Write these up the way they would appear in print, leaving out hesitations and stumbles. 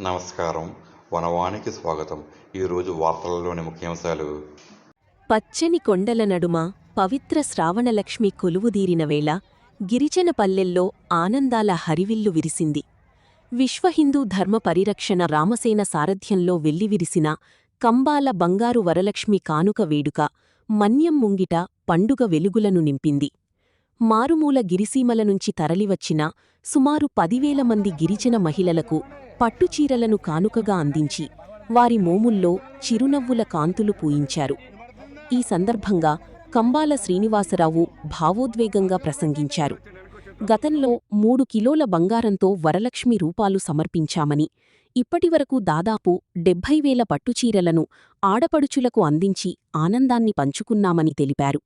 నమస్కారం. వనవానికి స్వాగతం. ఈరోజు వార్తలలోని ముఖ్యాంశాలు. పచ్చని కొండల నడుమ పవిత్ర శ్రావణలక్ష్మి కొలువుదీరిన వేళ గిరిజన పల్లెల్లో ఆనందాల హరివిల్లు విరిసింది. విశ్వహిందూ ధర్మ పరిరక్షణ రామసేన సారథ్యంలో వెల్లివిరిసిన కంబాల బంగారు వరలక్ష్మి కానుక వేడుక మన్యం ముంగిట పండుగ వెలుగులను నింపింది. మారుమూల గిరిసీమల నుంచి తరలివచ్చిన సుమారు 10,000 మంది గిరిజన మహిళలకు పట్టుచీరలను కానుకగా అందించి వారి మోముల్లో చిరునవ్వుల కాంతులు పూయించారు. ఈ సందర్భంగా కంబాల శ్రీనివాసరావు భావోద్వేగంగా ప్రసంగించారు. గతంలో 3 కిలోల బంగారంతో వరలక్ష్మి రూపాలు సమర్పించామని, ఇప్పటివరకు దాదాపు 70,000 పట్టుచీరలను ఆడపడుచులకు అందించి ఆనందాన్ని పంచుకున్నామని తెలిపారు.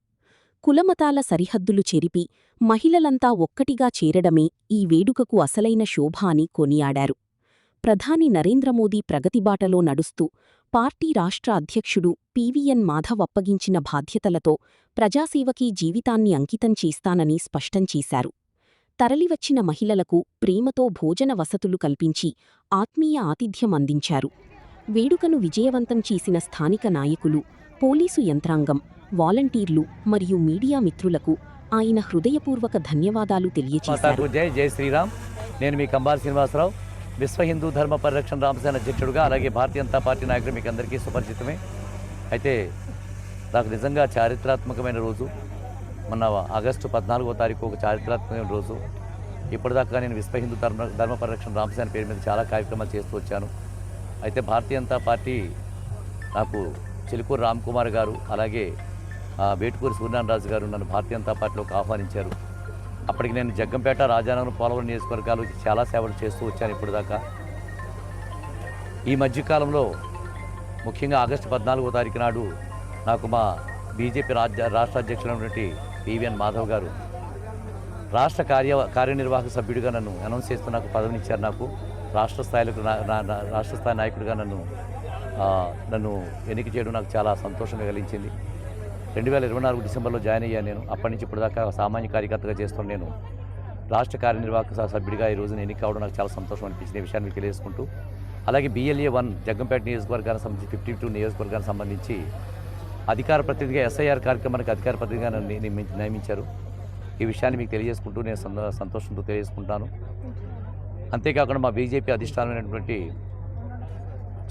కులమతాల సరిహద్దులు చెరిపి మహిళలంతా ఒక్కటిగా చేరడమే ఈ వేడుకకు అసలైన శోభ అని కొనియాడారు. ప్రధాని నరేంద్రమోదీ ప్రగతిబాటలో నడుస్తూ పార్టీ రాష్ట్ర అధ్యక్షుడు పివిఎన్ మాధవ్ అప్పగించిన బాధ్యతలతో ప్రజాసేవకీ జీవితాన్ని అంకితం చేస్తానని స్పష్టం చేశారు. తరలివచ్చిన మహిళలకు ప్రేమతో భోజన వసతులు కల్పించి ఆత్మీయ ఆతిథ్యం అందించారు. వేడుకను విజయవంతం చేసిన స్థానిక నాయకులు, పోలీసు యంత్రాంగం, వాలంటీర్లు మరియు మీడియా మిత్రులకు ఆయన హృదయపూర్వక ధన్యవాదాలు తెలియజేశారు. జై శ్రీరామ్. నేను మీ కంబాల శ్రీనివాసరావు, విశ్వ హిందూ ధర్మ పరిరక్షణ రామసేన అధ్యక్షుడుగా, అలాగే భారతీయ జనతా పార్టీ నాయకుడు మీకు అందరికీ సుపరిచితమే. అయితే నాకు నిజంగా చారిత్రాత్మకమైన రోజు. మొన్న ఆగస్టు 14వ తారీఖు ఒక చారిత్రాత్మకమైన రోజు. ఇప్పటిదాకా నేను విశ్వ హిందూ ధర్మ పరిరక్షణ రామసేన పేరు మీద చాలా కార్యక్రమాలు చేస్తూ వచ్చాను. అయితే భారతీయ జనతా పార్టీ నాకు చిలుకూరు రామ్కుమార్ గారు, అలాగే వేటుకూరి సూర్యనారాయణరాజు గారు నన్ను భారతీయ జనతా పార్టీలోకి ఆహ్వానించారు. అప్పటికి నేను జగ్గంపేట, రాజానగరం, పోలవరం నియోజకవర్గాలు చాలా సేవలు చేస్తూ వచ్చాను ఇప్పటిదాకా. ఈ మధ్యకాలంలో ముఖ్యంగా ఆగస్టు 14వ తారీఖు నాడు నాకు మా బీజేపీ రాష్ట్ర అధ్యక్షులైనటువంటి పివిఎన్ మాధవ్ గారు రాష్ట్ర కార్యనిర్వాహక సభ్యుడిగా నన్ను అనౌన్స్ చేస్తూ నాకు పదవినిచ్చారు. నాకు రాష్ట్ర స్థాయి నాయకుడిగా నన్ను ఎన్నిక చేయడం నాకు చాలా సంతోషంగా కలిగించింది. 2024 డిసెంబర్లో జాయిన్ అయ్యాను. నేను అప్పటి నుంచి ఇప్పటిదాకా సామాన్య కార్యకర్తగా చేస్తాను. నేను రాష్ట్ర కార్యనిర్వాహక సభ్యుడిగా ఈ రోజున ఎన్నిక కావడం నాకు చాలా సంతోషం అనిపించిన విషయాన్ని మీకు తెలియజేసుకుంటూ, అలాగే BLA 1 జగ్గంపేట నియోజకవర్గానికి సంబంధించి 52 నియోజకవర్గానికి సంబంధించి అధికార ప్రతినిధిగా SIR కార్యక్రమానికి అధికార ప్రతినిధిగా నన్ను నియమించారు. ఈ విషయాన్ని మీకు తెలియజేసుకుంటూ నేను సంతోషంతో తెలియజేసుకుంటాను. అంతేకాకుండా మా బీజేపీ అధిష్టానమైనటువంటి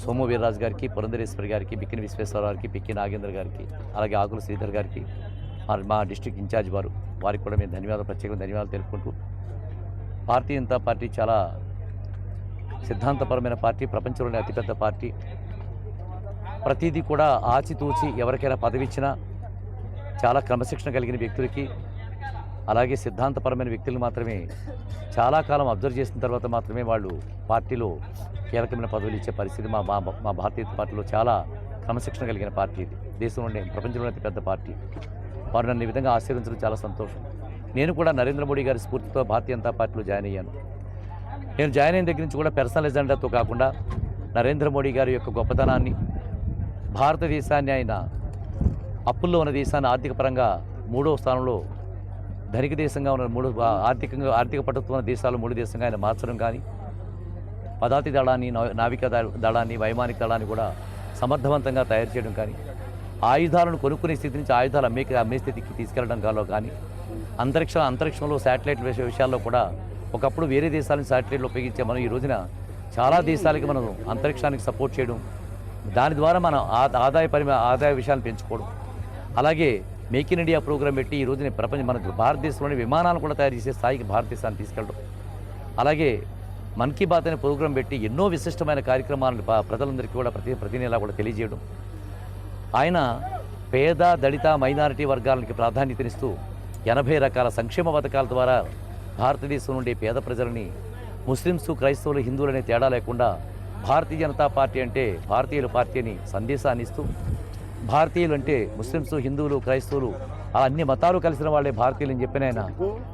సోము వీర్రాజు గారికి, పురంధరేశ్వరి గారికి, బిక్కిన విశ్వేశ్వరరావు గారికి, పిక్కి నాగేంద్ర గారికి, అలాగే ఆకుల శ్రీధర్ గారికి, మా డిస్ట్రిక్ట్ ఇన్ఛార్జ్ వారికి కూడా మేము ప్రత్యేకంగా ధన్యవాదాలు తెలుపుకుంటూ, భారతీయ జనతా పార్టీ చాలా సిద్ధాంతపరమైన పార్టీ, ప్రపంచంలోనే అతిపెద్ద పార్టీ. ప్రతిదీ కూడా ఆచితూచి ఎవరికైనా పదవి ఇచ్చినా చాలా క్రమశిక్షణ కలిగిన వ్యక్తులకి, అలాగే సిద్ధాంతపరమైన వ్యక్తులు మాత్రమే చాలా కాలం అబ్జర్వ్ చేసిన తర్వాత మాత్రమే వాళ్ళు పార్టీలో కీలకమైన పదవులు ఇచ్చే పరిస్థితి మా భారతీయ పార్టీలో చాలా క్రమశిక్షణ కలిగిన పార్టీ ఇది. దేశంలోనే, ప్రపంచంలోనే అతి పెద్ద పార్టీ. వారు నన్ను ఈ విధంగా ఆశీర్వదించడం చాలా సంతోషం. నేను కూడా నరేంద్ర మోడీ గారి స్ఫూర్తితో భారతీయ జనతా పార్టీలో జాయిన్ అయ్యాను. నేను జాయిన్ అయిన దగ్గర నుంచి కూడా పర్సనల్ ఎజెండాతో కాకుండా నరేంద్ర మోడీ గారి యొక్క గొప్పతనాన్ని, భారతదేశాన్ని ఆయన అప్పుల్లో ఉన్న దేశాన్ని ఆర్థిక పరంగా 3వ స్థానంలో, ధనిక దేశంగా ఉన్న ఆర్థిక పట్టుత్వం ఉన్న దేశాలు 3 దేశంగా ఆయన మార్చడం కానీ, పదాతి దళాన్ని, నావికా దళాన్ని, వైమానిక దళాన్ని కూడా సమర్థవంతంగా తయారు చేయడం కానీ, ఆయుధాలను కొనుక్కునే స్థితి నుంచి ఆయుధాలు అమ్మే స్థితికి తీసుకెళ్లడం కానీ, అంతరిక్షంలో శాటిలైట్ విషయాల్లో కూడా ఒకప్పుడు వేరే దేశాల నుంచి శాటిలైట్లు ఉపయోగించే మనం ఈ రోజున చాలా దేశాలకి మనం అంతరిక్షానికి సపోర్ట్ చేయడం, దాని ద్వారా మన ఆదాయ విషయాన్ని పెంచుకోవడం, అలాగే మేక్ ఇన్ ఇండియా ప్రోగ్రాం పెట్టి ఈ రోజున మన భారతదేశంలోని విమానాలు కూడా తయారు చేసే స్థాయికి భారతదేశాన్ని తీసుకెళ్ళడం, అలాగే మన్ కీ బాత్ అనే ప్రోగ్రాం పెట్టి ఎన్నో విశిష్టమైన కార్యక్రమాలను ప్రజలందరికీ కూడా ప్రతి నెలా కూడా తెలియజేయడం. ఆయన పేద, దళిత, మైనారిటీ వర్గాలకి ప్రాధాన్యతనిస్తూ 80 రకాల సంక్షేమ పథకాల ద్వారా భారతదేశం నుండి పేద ప్రజలని, ముస్లిమ్స్, క్రైస్తవులు, హిందువులనే తేడా లేకుండా భారతీయ జనతా పార్టీ అంటే భారతీయుల పార్టీ అని సందేశాన్ని ఇస్తూ, భారతీయులు అంటే ముస్లిమ్స్, హిందువులు, క్రైస్తవులు అలా అన్ని మతాలు కలిసిన వాళ్ళే భారతీయులు అని చెప్పిన ఆయన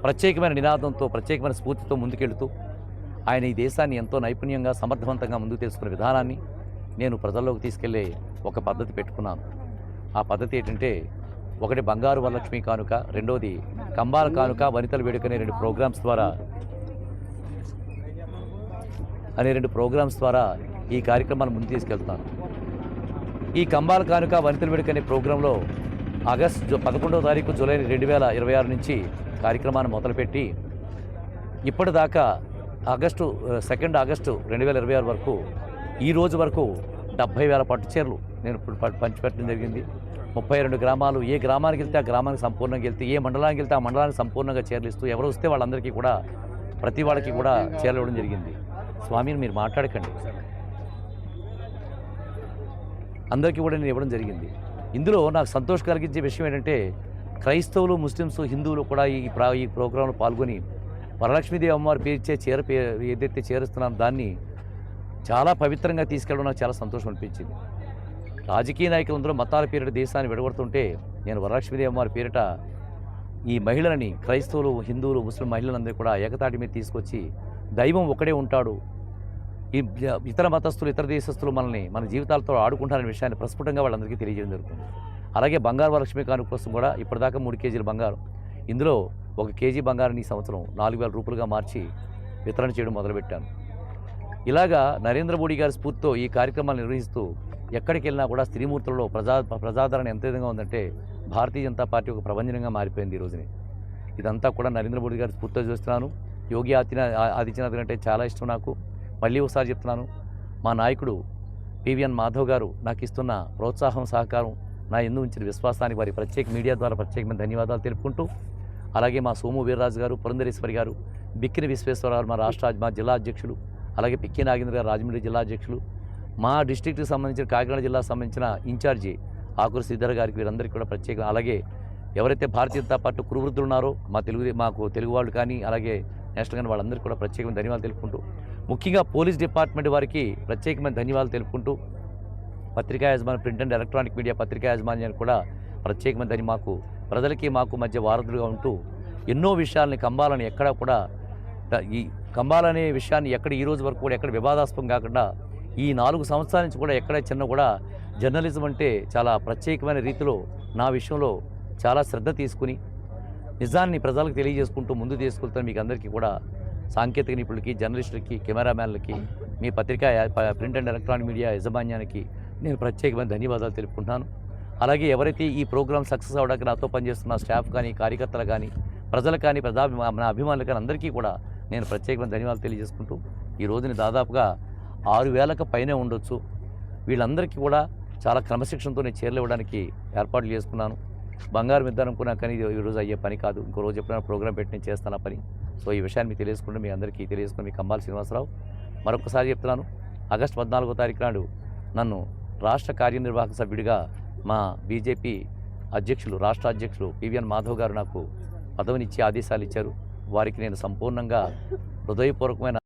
ప్రత్యేకమైన నినాదంతో, ప్రత్యేకమైన స్ఫూర్తితో ముందుకెళ్తూ ఆయన ఈ దేశాన్ని ఎంతో నైపుణ్యంగా, సమర్థవంతంగా ముందుకు తెలుసుకునే విధానాన్ని నేను ప్రజల్లోకి తీసుకెళ్లే ఒక పద్ధతి పెట్టుకున్నాను. ఆ పద్ధతి ఏంటంటే, ఒకటి బంగారు వరలక్ష్మి కానుక, రెండోది కంబాల కానుక, వనితల వేడుక అనే 2 ప్రోగ్రామ్స్ ద్వారా అనే 2 ప్రోగ్రామ్స్ ద్వారా ఈ కార్యక్రమాన్ని ముందుకు తీసుకెళ్తున్నాను. ఈ కంబాల కానుక వనితల వేడుక అనే ప్రోగ్రాంలో ఆగస్టు 11వ తారీఖు జూలై 2026 నుంచి కార్యక్రమాన్ని మొదలుపెట్టి ఇప్పటిదాకా 2 ఆగస్టు 2026 వరకు ఈ రోజు వరకు 70,000 పట్టు చీరలు నేను ఇప్పుడు పంచిపెట్టడం జరిగింది. 32 గ్రామాలు, ఏ గ్రామానికి వెళ్తే ఆ గ్రామానికి సంపూర్ణంగా వెళ్తే, ఏ మండలానికి వెళ్తే ఆ మండలానికి సంపూర్ణంగా చీరలు ఇస్తూ ఎవరు వస్తే వాళ్ళందరికీ కూడా ప్రతి వాళ్ళకి కూడా చీరలు ఇవ్వడం జరిగింది. స్వామిని మీరు మాట్లాడకండి, అందరికీ కూడా నేను ఇవ్వడం జరిగింది. ఇందులో నాకు సంతోషం కలిగించే విషయం ఏంటంటే క్రైస్తవులు, ముస్లిమ్స్, హిందువులు కూడా ఈ ప్రోగ్రాంలో పాల్గొని వరలక్ష్మీదేవి అమ్మవారి పేరిచ్చే ఏదైతే చేరుస్తున్నానో దాన్ని చాలా పవిత్రంగా తీసుకెళ్ళడం నాకు చాలా సంతోషం అనిపించింది. రాజకీయ నాయకులందరూ మతాల పేరిట దేశాన్ని విడగొడుతుంటే నేను వరలక్ష్మీదేవి అమ్మవారి పేరిట ఈ మహిళలని, క్రైస్తవులు, హిందువులు, ముస్లిం మహిళలందరూ కూడా ఏకతాటి మీద తీసుకొచ్చి దైవం ఒకడే ఉంటాడు, ఈ ఇతర మతస్థులు, ఇతర దేశస్తులు మన జీవితాలతో ఆడుకుంటారనే విషయాన్ని ప్రస్ఫుటంగా వాళ్ళందరికీ తెలియజేయడం జరుగుతుంది. అలాగే బంగారు వరలక్ష్మి కానుక కోసం కూడా ఇప్పటిదాకా 3 కేజీల బంగారం, ఇందులో 1 కేజీ బంగారాన్ని ఈ సంవత్సరం 4,000 రూపాయలుగా మార్చి వితరణ చేయడం మొదలుపెట్టాను. ఇలాగా నరేంద్ర మోడీ గారి స్ఫూర్తితో ఈ కార్యక్రమాలు నిర్వహిస్తూ ఎక్కడికి వెళ్ళినా కూడా స్త్రీమూర్తులలో ప్రజాదరణ ఎంత విధంగా ఉందంటే భారతీయ జనతా పార్టీ ఒక ప్రభంజనంగా మారిపోయింది ఈ రోజుని. ఇదంతా కూడా నరేంద్ర మోడీ గారి స్ఫూర్తితో చూస్తున్నాను. యోగి ఆదిత్యనాథ్ అంటే చాలా ఇష్టం నాకు. మళ్ళీ ఒకసారి చెప్తున్నాను, మా నాయకుడు పివిఎన్ మాధవ్ గారు నాకు ఇస్తున్న ప్రోత్సాహం, సహకారం, నా ఎందు ఉంచిన విశ్వాసానికి వారి మీడియా ద్వారా ప్రత్యేకమైన ధన్యవాదాలు తెలుపుకుంటూ, అలాగే మా సోము వీర్రాజు గారు, పురంధరేశ్వరి గారు, బిక్కిన విశ్వేశ్వరరావు మా జిల్లా అధ్యక్షులు, అలాగే పిక్కి నాగేంద్ర గారు రాజమండ్రి జిల్లా అధ్యక్షులు, మా డిస్ట్రిక్ట్కి సంబంధించిన కాకినాడ జిల్లాకు సంబంధించిన ఇన్ఛార్జి ఆకురు శ్రీధర్ గారికి, వీరందరికీ కూడా ప్రత్యేకంగా, అలాగే ఎవరైతే భారతీయ జనతా పార్టీ కురువృద్ధులు ఉన్నారో మాకు తెలుగు వాళ్ళు కానీ అలాగే నేషనల్ కానీ వాళ్ళందరికీ కూడా ప్రత్యేకమైన ధన్యవాదాలు తెలుపుకుంటూ, ముఖ్యంగా పోలీస్ డిపార్ట్మెంట్ వారికి ప్రత్యేకమైన ధన్యవాదాలు తెలుపుకుంటూ, పత్రికా యాజమాన్యం, ప్రింట్ అండ్ ఎలక్ట్రానిక్ మీడియా పత్రికా యాజమాన్యానికి కూడా ప్రత్యేకమైన మాకు ప్రజలకి మాకు మధ్య వారధులుగా ఉంటూ ఎన్నో విషయాలని కంబాలని ఎక్కడ కూడా ఈ కంబాలనే విషయాన్ని ఎక్కడ ఈ రోజు వరకు కూడా ఎక్కడ వివాదాస్పదం కాకుండా ఈ 4 సంవత్సరాల నుంచి కూడా ఎక్కడ చిన్న కూడా జర్నలిజం అంటే చాలా ప్రత్యేకమైన రీతిలో నా విషయంలో చాలా శ్రద్ధ తీసుకుని నిజాన్ని ప్రజలకు తెలియజేసుకుంటూ ముందు తీసుకెళ్తాను. మీకు అందరికీ కూడా సాంకేతిక నిపుణులకి, జర్నలిస్టులకి, కెమెరామ్యాన్లకి, మీ పత్రికా ప్రింట్ అండ్ ఎలక్ట్రానిక్ మీడియా యాజమాన్యానికి నేను ప్రత్యేకమైన ధన్యవాదాలు తెలుపుకుంటున్నాను. అలాగే ఎవరైతే ఈ ప్రోగ్రామ్ సక్సెస్ అవ్వడానికి నాతో పనిచేస్తున్న స్టాఫ్ కానీ, కార్యకర్తలు కానీ, ప్రజలు కానీ, నా అభిమానులు కానీ అందరికీ కూడా నేను ప్రత్యేకమైన ధన్యవాదాలు తెలియజేసుకుంటూ, ఈ రోజుని దాదాపుగా 6,000కు పైనే ఉండొచ్చు. వీళ్ళందరికీ కూడా చాలా క్రమశిక్షణతో నేను చీరలు ఇవ్వడానికి ఏర్పాట్లు చేసుకున్నాను. బంగారం ఇద్దామనుకున్నా కానీ ఇది ఈరోజు అయ్యే పని కాదు. ఇంకో రోజు ఎప్పుడైనా ప్రోగ్రామ్ పెట్టి నేను చేస్తాను ఆ పని. సో ఈ విషయాన్ని మీకు తెలియజేసుకుంటూ, మీ అందరికీ తెలియజేసుకుని మీ కంబాల శ్రీనివాసరావు మరొకసారి చెప్తున్నాను, ఆగస్టు 14వ తారీఖు నాడు నన్ను రాష్ట్ర కార్యనిర్వాహక సభ్యుడిగా మా బీజేపీ రాష్ట్ర అధ్యక్షులు పివిఎన్ మాధవ్ గారు నాకు పదవినిచ్చి ఆదేశాలు ఇచ్చారు. వారికి నేను సంపూర్ణంగా హృదయపూర్వకమైన